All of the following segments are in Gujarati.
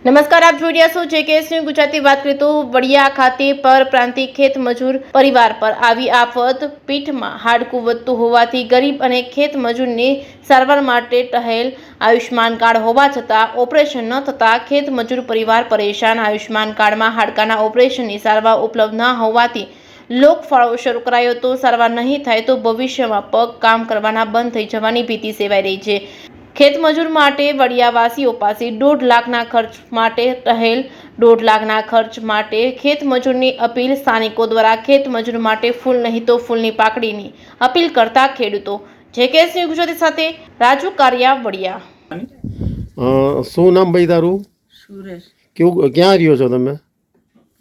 નમસ્કાર, આપ જોઈ રહ્યા છો JKS ગુજરાતી. વાત કરીએ તો વડિયા ખાતે પરપ્રાંતિક ખેત મજૂર પરિવાર પર આવી આફત. પીઠમાં હાડકું વધતું હોવાથી ગરીબ અને ખેત મજૂરની સારવાર માટે ટહેલ. આયુષ્માન કાર્ડ હોવા છતાં ઓપરેશન ન થતાં ખેત મજૂર પરિવાર પરેશાન. આયુષ્માન કાર્ડમાં હાડકાના ઓપરેશનની સારવાર ઉપલબ્ધ ન હોવાથી લોકફાળો શરૂ કરાયો તો સારવાર નહીં થાય તો ભવિષ્યમાં પગ કામ કરવાના બંધ થઈ જવાની ભીતિ સેવાઈ રહી છે. ખેત મજૂર માટે વડિયાવાસીઓ પાસે 1.5 લાખના ખર્ચ માટે ટહેલ. 1.5 લાખના ખર્ચ માટે ખેત મજૂરની અપીલ. સ્થાનિકો દ્વારા ખેત મજૂર માટે ફૂલ નહીં તો ફૂલની પાકડીની અપીલ કરતા ખેડૂતો. JKS ગુજરાતી સાથે રાજુ કારિયા, વડિયા. શું નામ ભાઈ તારું? સુરેશ. ક્યાં રહ્યો છો તમે?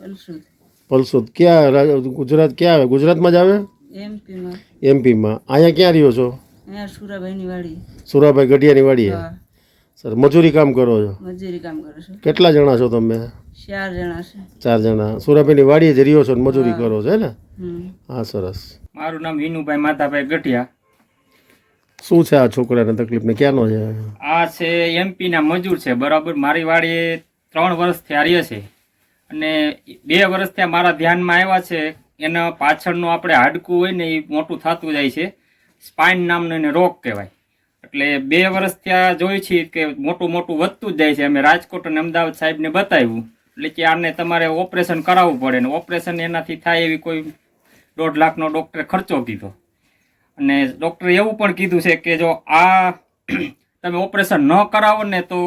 પલસુદ. પલસુદ ક્યાં? ગુજરાત ક્યાં આવે? ગુજરાતમાં જ આવે? એમપીમાં. એમપીમાં. અહીંયા ક્યાં રહ્યો છો? અહીંયા સુરાભાઈની વાડી. સુરાભાઈ ગઢિયાની વાડીએ? સર, મજૂરી કામ કરો છો? મજૂરી કામ કરું છું. કેટલા જણા છો તમે? 4 જણા છે. 4 જણા. સુરાભાઈની વાડીએ જ રહ્યો છો ને મજૂરી કરો છો, હે ને? હા, સરસ. મારું નામ વિનુભાઈ માતાભાઈ ગઢિયા. શું છે આ છોકરાને તકલીફ ને ક્યાંનો છે? આ છે MP ના મજૂર છે, બરાબર. મારી વાડીએ 3 વર્ષથી આ રહે છે અને 2 વર્ષથી મારા ધ્યાનમાં આવ્યા છે. એના પાછળનું આપણે હાડકું હોય ને એ મોટું થતું જાય છે. સ્પાઇન નામનો એને રોગ કહેવાય. એટલે 2 વર્ષથી આ જોઈ છીએ કે મોટું મોટું વધતું જ જાય છે. અમે રાજકોટ અને અમદાવાદ સાહેબને બતાવ્યું એટલે કે આને તમારે ઓપરેશન કરાવવું પડે ને ઓપરેશન એનાથી થાય એવી કોઈ 1.5 લાખનો ડૉક્ટરે ખર્ચો કીધો. અને ડૉક્ટરે એવું પણ કીધું છે કે જો આ તમે ઓપરેશન ન કરાવો ને તો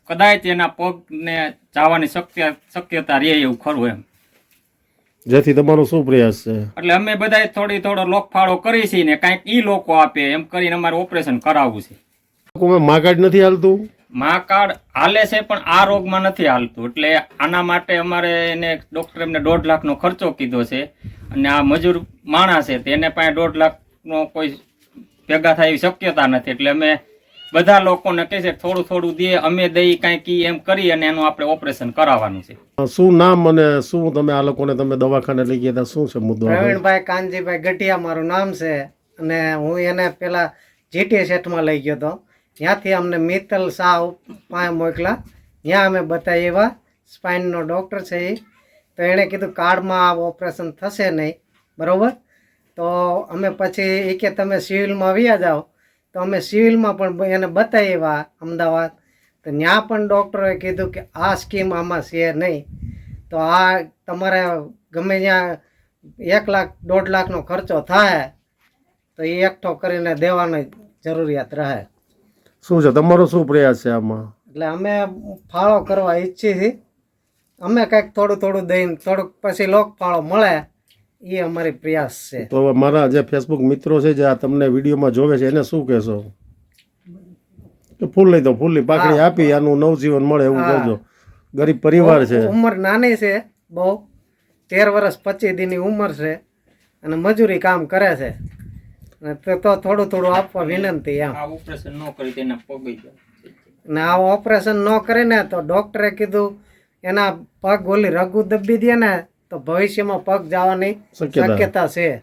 કદાચ એના પગને જવાની શક્યતા રહે એવું ખરું એમ. જેથી તમારો શું પ્રયાસ છે? એટલે અમે બધાએ થોડો લોકફાળો કરી છે ને કાંઈક ઈ લોકો આપે એમ કરીને અમારે ઓપરેશન કરાવવું છે. મા કાર્ડ નથી હાલતું? મા કાર્ડ હાલે છે પણ આ રોગમાં નથી હાલતું. એટલે આના માટે અમારે એને ડૉક્ટરે એમને 1.5 લાખનો ખર્ચો કીધો છે. અને આ મજૂર માણસ છે તેને પાસે 1.5 લાખનો કોઈ ભેગા થાય એવી શક્યતા નથી. એટલે અમે બધા લોકોને કહે છે થોડું થોડું દે, અમે દઈ કાંઈક એમ કરી અને એનું આપણે ઓપરેશન કરાવવાનું છે. શું નામ અને શું તમે આ લોકોને તમે દવાખાને લઈ ગયા હતા? શું છે મુદ્દો? પ્રવીણભાઈ કાનજીભાઈ ગઢિયા મારું નામ છે. અને હું એને પેલા GT સેટમાં લઈ ગયો હતો. ત્યાંથી અમને મિત્તલ શાહ પાસે મોકલા. ત્યાં અમે બતાવ્યા. સ્પાઇનનો ડૉક્ટર છે એ. તો એણે કીધું કાર્ડમાં ઓપરેશન થશે નહીં, બરાબર. તો અમે પછી એ કે તમે સિવિલમાં આવ્યા જાઓ. તો અમે સિવિલમાં પણ એને બતાવ્યા અમદાવાદ. તો ત્યાં પણ ડૉક્ટરોએ કીધું કે આ સ્કીમ આમાં છે નહીં. તો આ તમારે ગમે ત્યાં 1 લાખ 1.5 લાખનો ખર્ચો થાય તો એ એકઠો કરીને દેવાની જરૂરિયાત રહે. શું છે તમારો શું પ્રયાસ છે આમાં? એટલે અમે ફાળો કરવા ઈચ્છીએ છીએ. અમે કંઈક થોડું દઈને થોડુંક પછી લોક ફાળો મળે એ અમારી પ્રયાસ છે. તો મારા જે ફેસબુક મિત્રો છે જે આ તમને વિડીયોમાં જોવે છે એને શું કહેશો? કે ફૂલ લઈ દો, ફૂલની પાકડી આપી આનું નવજીવન મળે એવું કરજો. ગરીબ પરિવાર છે, ઉંમર નાની છે બહુ, 13 વર્ષ 25 દીની ઉંમર છે અને મજૂરી કામ કરે છે. તો થોડું આપવા વિનંતી એમ. આ ઓપરેશન ન કરી તેના પગ ને આ ઓપરેશન ન કરીને તો ડૉક્ટરે કીધું એના પગ ઓલી રગુ દબી દે ને તો ભવિષ્યમાં પગ જવાની શક્યતા છે.